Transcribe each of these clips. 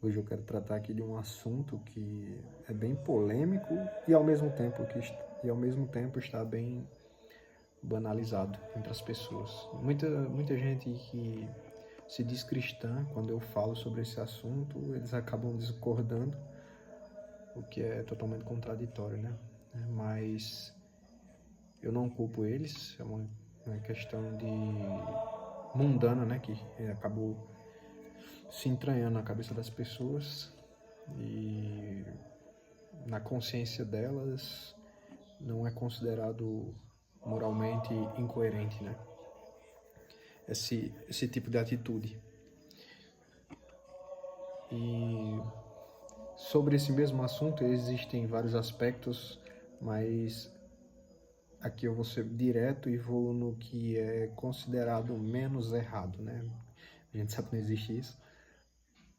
Hoje eu quero tratar aqui de um assunto que é bem polêmico e ao mesmo tempo está bem banalizado entre as pessoas. Muita gente que se diz cristã, quando eu falo sobre esse assunto, eles acabam discordando, o que é totalmente contraditório, né? Mas eu não culpo eles, é uma questão de mundana, né, que acabou se entranhando na cabeça das pessoas e na consciência delas não é considerado moralmente incoerente, né? Esse tipo de atitude. E sobre esse mesmo assunto existem vários aspectos, mas aqui eu vou ser direto e vou no que é considerado menos errado, né? A gente sabe que não existe isso,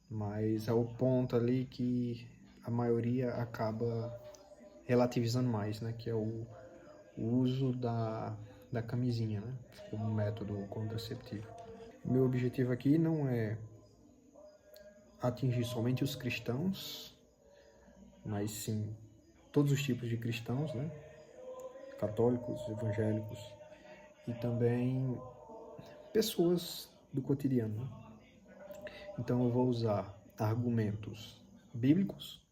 mas é o ponto ali que a maioria acaba relativizando mais, né? Que é o uso da camisinha, né? Como método contraceptivo. Meu objetivo aqui não é atingir somente os cristãos, mas sim todos os tipos de cristãos, né? Católicos, evangélicos e também pessoas do cotidiano, né? Então eu vou usar argumentos bíblicos,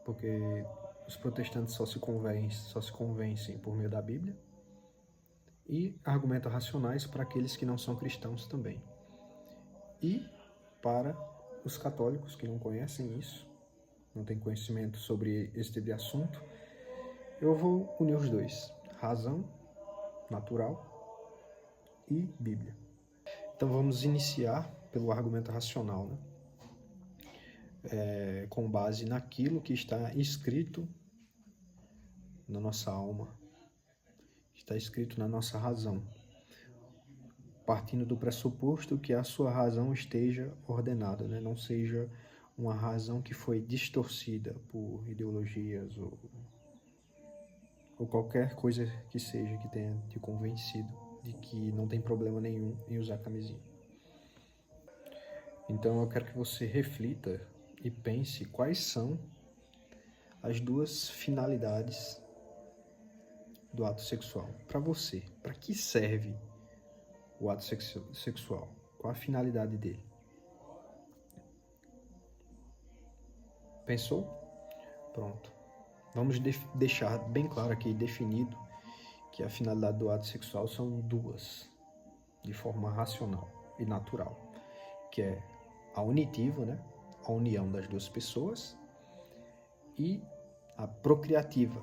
porque os protestantes só se convencem por meio da Bíblia, e argumentos racionais para aqueles que não são cristãos também. E para os católicos que não conhecem isso, não têm conhecimento sobre esse tipo de assunto, eu vou unir os dois: razão natural e Bíblia. Então vamos iniciar pelo argumento racional, né? Com base naquilo que está escrito na nossa alma, está escrito na nossa razão, partindo do pressuposto que a sua razão esteja ordenada, né? Não seja uma razão que foi distorcida por ideologias ou qualquer coisa que seja que tenha te convencido de que não tem problema nenhum em usar camisinha. Então eu quero que você reflita e pense quais são as duas finalidades do ato sexual. Para você, para que serve o ato sexual? Qual a finalidade dele? Pensou? Pronto. Vamos deixar bem claro aqui, definido, que a finalidade do ato sexual são duas, de forma racional e natural, que é a unitiva, né? A união das duas pessoas, e a procriativa,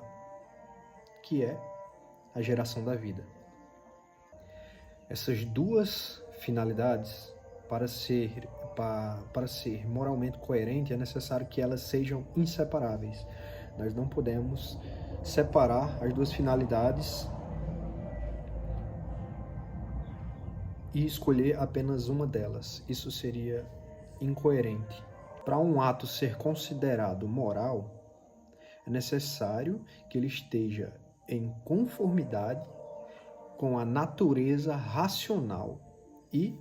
que é a geração da vida. Essas duas finalidades, para ser moralmente coerente, é necessário que elas sejam inseparáveis. Nós não podemos separar as duas finalidades e escolher apenas uma delas. Isso seria incoerente. Para um ato ser considerado moral, é necessário que ele esteja em conformidade com a natureza racional e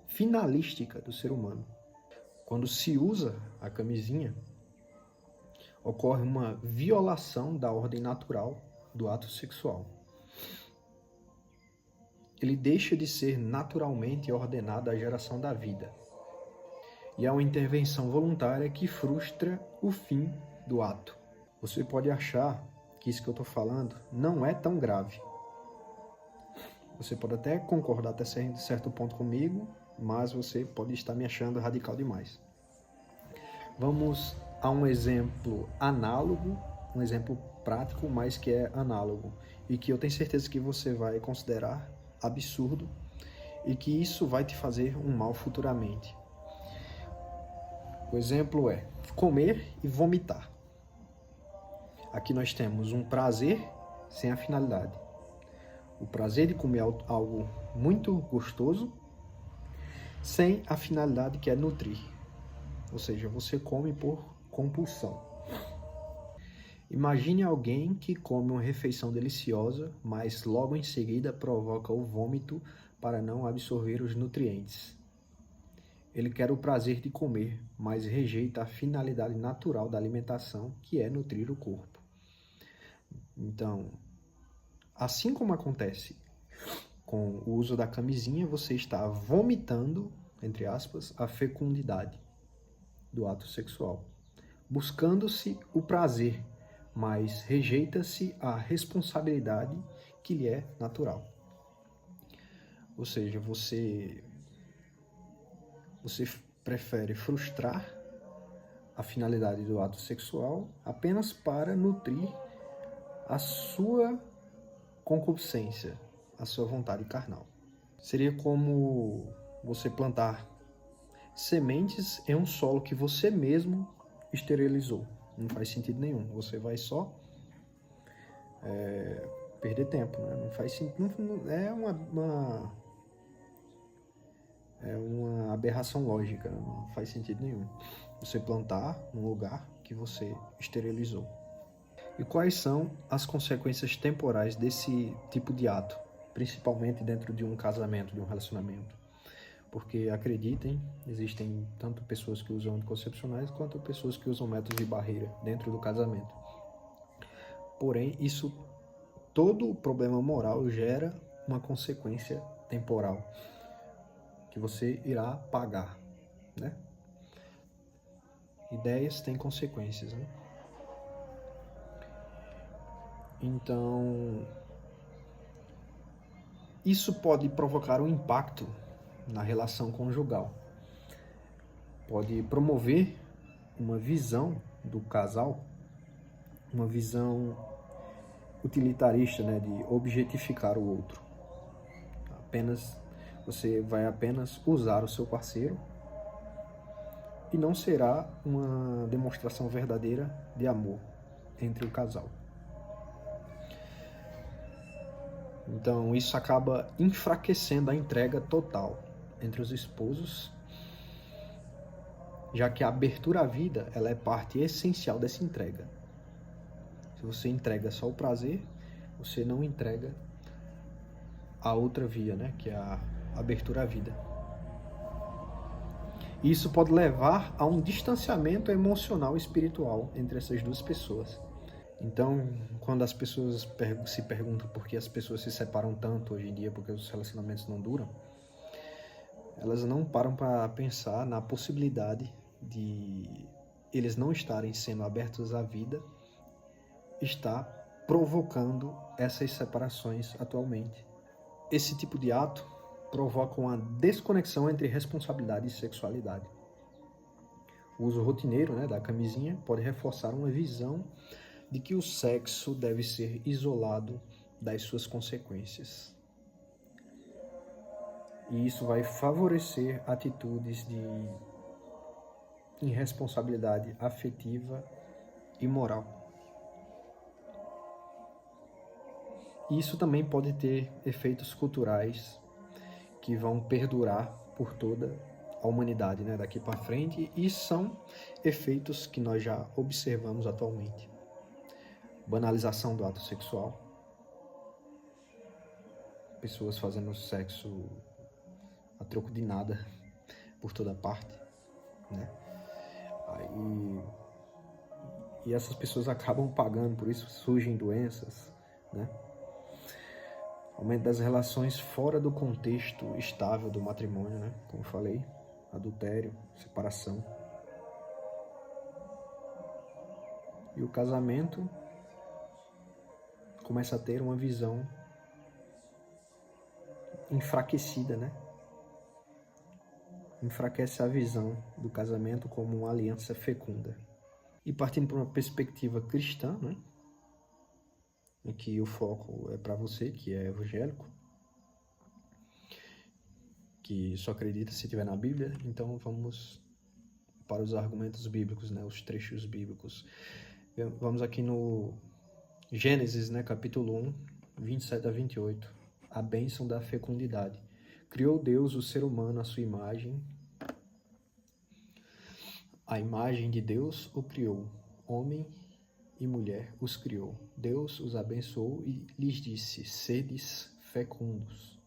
finalística do ser humano. Quando se usa a camisinha, ocorre uma violação da ordem natural do ato sexual. Ele deixa de ser naturalmente ordenado à geração da vida. E é uma intervenção voluntária que frustra o fim do ato. Você pode achar que isso que eu estou falando não é tão grave. Você pode até concordar até certo ponto comigo, mas você pode estar me achando radical demais. Vamos a um exemplo análogo, um exemplo prático, mas que é análogo, e que eu tenho certeza que você vai considerar absurdo e que isso vai te fazer um mal futuramente. O exemplo é comer e vomitar. Aqui nós temos um prazer sem a finalidade. O prazer de comer algo muito gostoso sem a finalidade que é nutrir. Ou seja, você come por compulsão. Imagine alguém que come uma refeição deliciosa, mas logo em seguida provoca o vômito para não absorver os nutrientes. Ele quer o prazer de comer, mas rejeita a finalidade natural da alimentação, que é nutrir o corpo. Então, assim como acontece com o uso da camisinha, você está vomitando, entre aspas, a fecundidade do ato sexual. Buscando-se o prazer, mas rejeita-se a responsabilidade que lhe é natural. Ou seja, você prefere frustrar a finalidade do ato sexual apenas para nutrir a sua concupiscência, a sua vontade carnal. Seria como você plantar sementes em um solo que você mesmo esterilizou. Não faz sentido nenhum. Você vai só perder tempo, né? Não faz sentido. É uma aberração lógica. Não faz sentido nenhum. Você plantar num lugar que você esterilizou. E quais são as consequências temporais desse tipo de ato, principalmente dentro de um casamento, de um relacionamento? Porque, acreditem, existem tanto pessoas que usam anticoncepcionais quanto pessoas que usam métodos de barreira dentro do casamento. Porém, todo problema moral gera uma consequência temporal que você irá pagar, né? Ideias têm consequências, né? Então, isso pode provocar um impacto na relação conjugal. Pode promover uma visão do casal, uma visão utilitarista, né, de objetificar o outro. Você vai apenas usar o seu parceiro e não será uma demonstração verdadeira de amor entre o casal. Então, isso acaba enfraquecendo a entrega total entre os esposos, já que a abertura à vida ela é parte essencial dessa entrega. Se você entrega só o prazer, você não entrega a outra via, né, que é a abertura à vida. Isso pode levar a um distanciamento emocional e espiritual entre essas duas pessoas. Então, quando as pessoas se perguntam por que as pessoas se separam tanto hoje em dia, porque os relacionamentos não duram, elas não param para pensar na possibilidade de eles não estarem sendo abertos à vida, está provocando essas separações atualmente. Esse tipo de ato provoca uma desconexão entre responsabilidade e sexualidade. O uso rotineiro, né, da camisinha pode reforçar uma visão de que o sexo deve ser isolado das suas consequências. E isso vai favorecer atitudes de irresponsabilidade afetiva e moral. E isso também pode ter efeitos culturais que vão perdurar por toda a humanidade, né, daqui para frente, e são efeitos que nós já observamos atualmente. Banalização do ato sexual, pessoas fazendo sexo a troco de nada por toda parte, né? E essas pessoas acabam pagando, por isso surgem doenças, né? Aumento das relações fora do contexto estável do matrimônio, né? Como eu falei, adultério, separação. E o casamento começa a ter uma visão enfraquecida, né? Enfraquece a visão do casamento como uma aliança fecunda. E partindo para uma perspectiva cristã, né? Em que o foco é para você, que é evangélico, que só acredita se tiver na Bíblia, então vamos para os argumentos bíblicos, né? Os trechos bíblicos. Vamos aqui no Gênesis, né? Capítulo 1, 27 a 28. A bênção da fecundidade. Criou Deus o ser humano à sua imagem. A imagem de Deus o criou. Homem e mulher os criou. Deus os abençoou e lhes disse: sedes fecundos,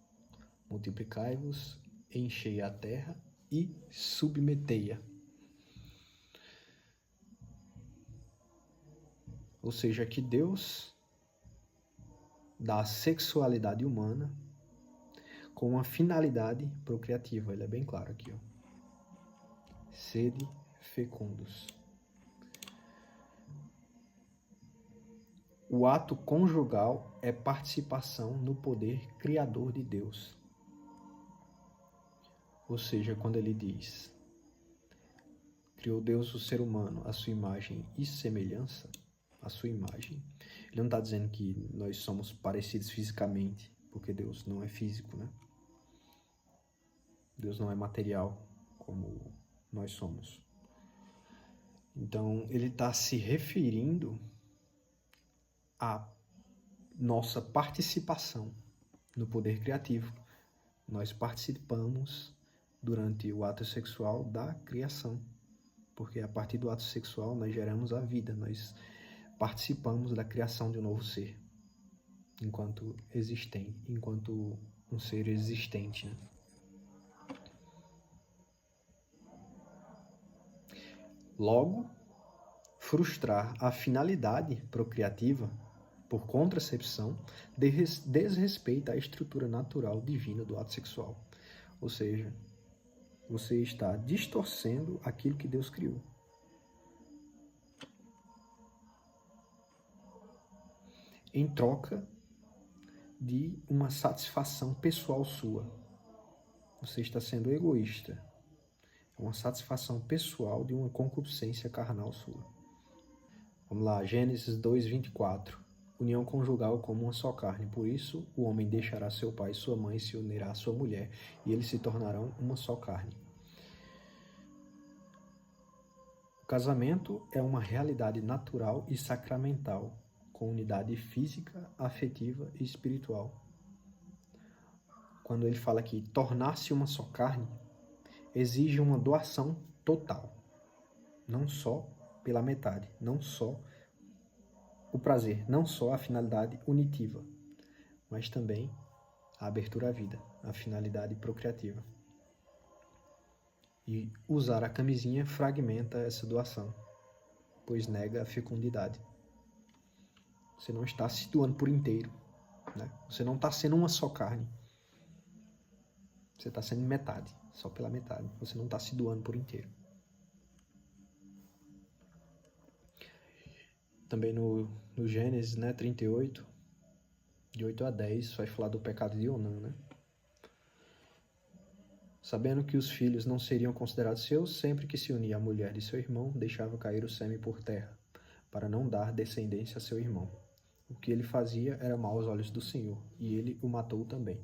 multiplicai-vos, enchei a terra e submetei-a. Ou seja, que Deus dá a sexualidade humana com uma finalidade procriativa. Ele é bem claro aqui, ó. Sede fecundos. O ato conjugal é participação no poder criador de Deus. Ou seja, quando ele diz: criou Deus o ser humano à sua imagem e semelhança, à sua imagem, ele não está dizendo que nós somos parecidos fisicamente, porque Deus não é físico, né? Deus não é material como nós somos. Então, ele está se referindo à nossa participação no poder criativo. Nós participamos durante o ato sexual da criação, porque a partir do ato sexual nós geramos a vida, nós participamos da criação de um novo ser, enquanto um ser existente, né? Logo, frustrar a finalidade procriativa por contracepção desrespeita a estrutura natural divina do ato sexual. Ou seja, você está distorcendo aquilo que Deus criou. Em troca de uma satisfação pessoal sua. Você está sendo egoísta. É uma satisfação pessoal de uma concupiscência carnal sua. Vamos lá, Gênesis 2:24. União conjugal como uma só carne. Por isso, o homem deixará seu pai e sua mãe e se unirá à sua mulher, e eles se tornarão uma só carne. O casamento é uma realidade natural e sacramental, com unidade física, afetiva e espiritual. Quando ele fala aqui, tornar-se uma só carne, exige uma doação total, não só pela metade, não só o prazer, não só a finalidade unitiva, mas também a abertura à vida, a finalidade procriativa. E usar a camisinha fragmenta essa doação, pois nega a fecundidade. Você não está se doando por inteiro, né? Você não está sendo uma só carne. Você está sendo metade, só pela metade. Você não está se doando por inteiro. Também no Gênesis, né, 38, de 8 a 10, vai falar do pecado de Onã, né? Sabendo que os filhos não seriam considerados seus, sempre que se unia à mulher de seu irmão, deixava cair o sêmen por terra, para não dar descendência a seu irmão. O que ele fazia era mau aos olhos do Senhor, e ele o matou também.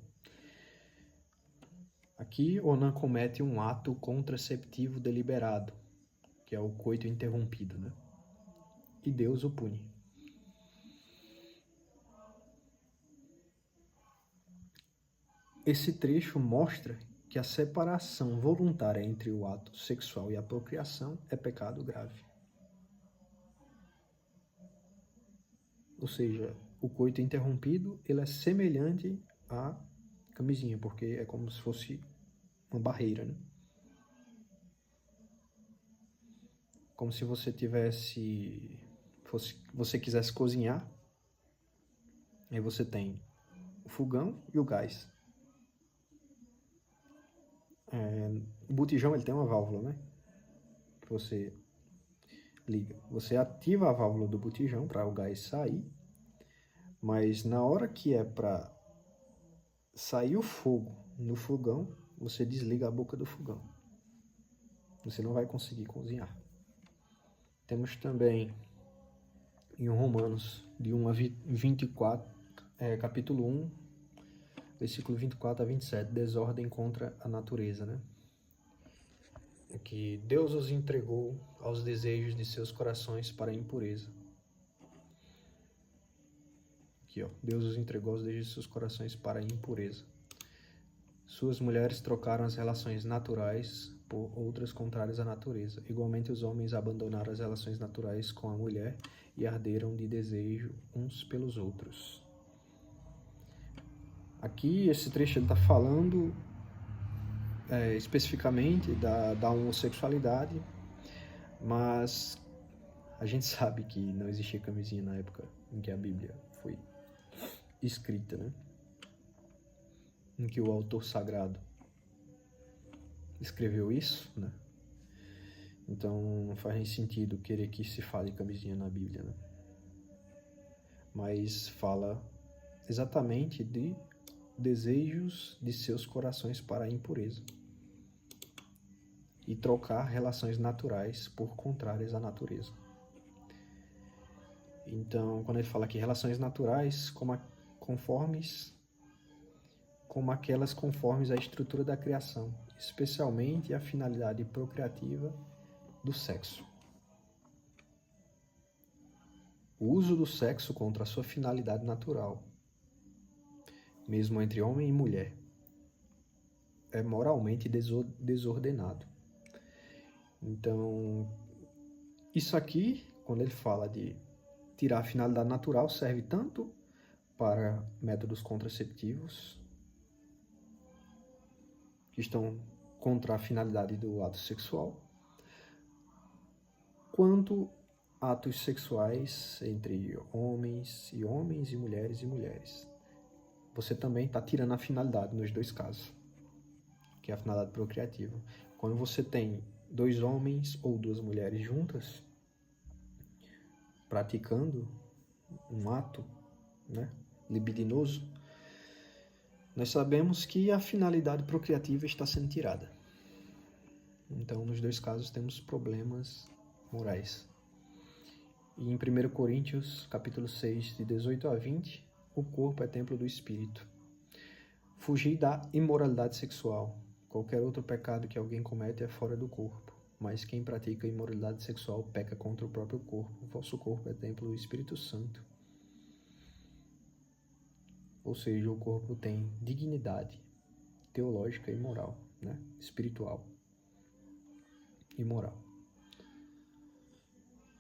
Aqui, Onã comete um ato contraceptivo deliberado, que é o coito interrompido, né? E Deus o pune. Esse trecho mostra que a separação voluntária entre o ato sexual e a procriação é pecado grave. Ou seja, o coito interrompido, ele é semelhante à camisinha, porque é como se fosse uma barreira, né? Como se você você quisesse cozinhar, aí você tem o fogão e o gás. O botijão, ele tem uma válvula, né? Que você liga. Você ativa a válvula do botijão para o gás sair, mas na hora que é para sair o fogo no fogão, você desliga a boca do fogão. Você não vai conseguir cozinhar. Temos também em Romanos, de 1 a 24, capítulo 1, versículo 24 a 27, desordem contra a natureza, né? É que Deus os entregou aos desejos de seus corações para a impureza. Aqui, ó, Deus os entregou aos desejos de seus corações para a impureza. Suas mulheres trocaram as relações naturais por outras contrárias à natureza. Igualmente, os homens abandonaram as relações naturais com a mulher e arderam de desejo uns pelos outros. Aqui, esse trecho está falando especificamente da homossexualidade, mas a gente sabe que não existia camisinha na época em que a Bíblia foi escrita, né? Em que o autor sagrado escreveu isso, né? Então não faz nem sentido querer que se fale camisinha na Bíblia, né? Mas fala exatamente de desejos de seus corações para a impureza e trocar relações naturais por contrárias à natureza. Então, quando ele fala que relações naturais como aquelas conformes à estrutura da criação, especialmente a finalidade procriativa do sexo. O uso do sexo contra a sua finalidade natural, mesmo entre homem e mulher, é moralmente desordenado. Então, isso aqui, quando ele fala de tirar a finalidade natural, serve tanto para métodos contraceptivos, que estão contra a finalidade do ato sexual, quanto atos sexuais entre homens e mulheres e mulheres. Você também está tirando a finalidade nos dois casos, que é a finalidade procriativa. Quando você tem dois homens ou duas mulheres juntas, praticando um ato, né, libidinoso, nós sabemos que a finalidade procriativa está sendo tirada. Então, nos dois casos, temos problemas morais. E em 1 Coríntios, capítulo 6, de 18 a 20, o corpo é templo do Espírito. Fugir da imoralidade sexual. Qualquer outro pecado que alguém comete é fora do corpo, mas quem pratica imoralidade sexual peca contra o próprio corpo. O vosso corpo é templo do Espírito Santo. Ou seja, o corpo tem dignidade teológica e moral, né? Espiritual e moral.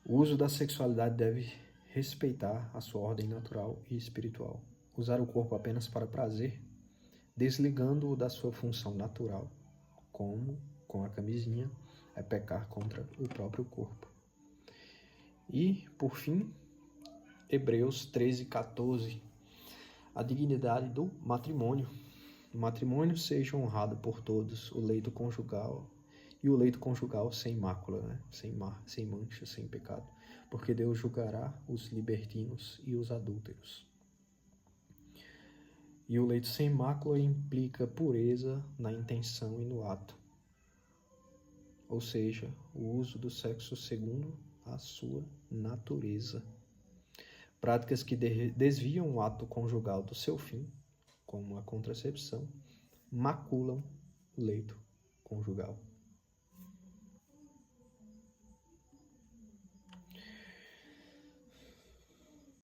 O uso da sexualidade deve respeitar a sua ordem natural e espiritual. Usar o corpo apenas para prazer, desligando-o da sua função natural, como com a camisinha, é pecar contra o próprio corpo. E, por fim, Hebreus 13:14, a dignidade do matrimônio. O matrimônio seja honrado por todos, o leito conjugal sem mácula, né? sem mancha, sem pecado, porque Deus julgará os libertinos e os adúlteros. E o leito sem mácula implica pureza na intenção e no ato, ou seja, o uso do sexo segundo a sua natureza. Práticas que desviam o ato conjugal do seu fim, como a contracepção, maculam o leito conjugal.